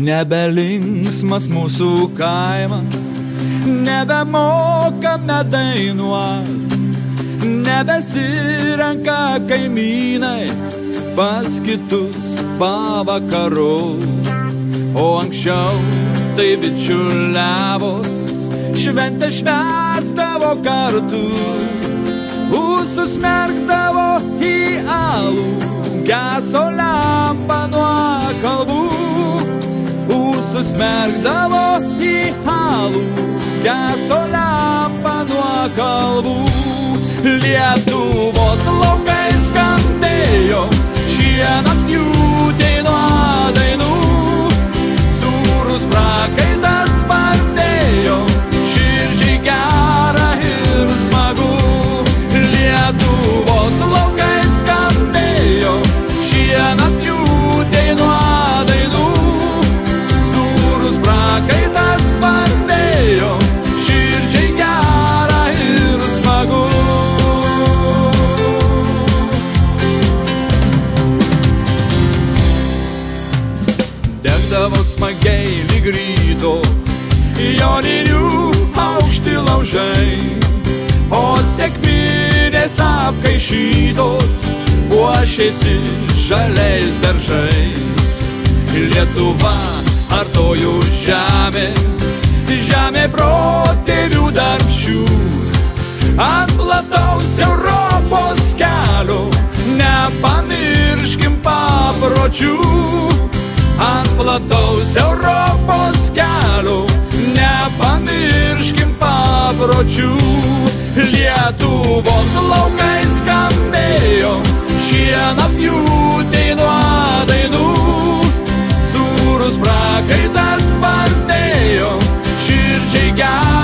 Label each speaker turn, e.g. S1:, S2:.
S1: Nebelinksmas mūsų kaimas, nebemokame dainuot, nebesirenka kaimynai pas kitus pavakarot. O anksčiau tai bičiuliavos, šventę švęsdavo kartu, ūsus merkdavo į alų, geso lempa nuo kalbų. Ūsus merkdavo į alų, geso lempa nuo kalbų. Lietuvos laukai skambėjo, šienapjūtė nuo dainų. Sūrus prakaitas spardėjo, širdžiai gera ir smagu. Lietuvos laukai skambėjo, šienapjūtė nuo dainų. Sūrus prakaitas spardėjo, širdžiai gera ir smagu. Degdavo smagiai lyg ryto joninių aukšti laužai, o sekminės apkaišytos puošėsi žaliais daržais. Lietuva artojų žemė, žemė protėvių darbščių. Ant plataus Europos kelio nepamirškim papročių. Ant plataus Europos kelio nepamirškim papročių. Lietuvos laukai skambėjo, šienapjūtė nuo dainų. Sūrus prakaitas spardėjo, širdžiai gera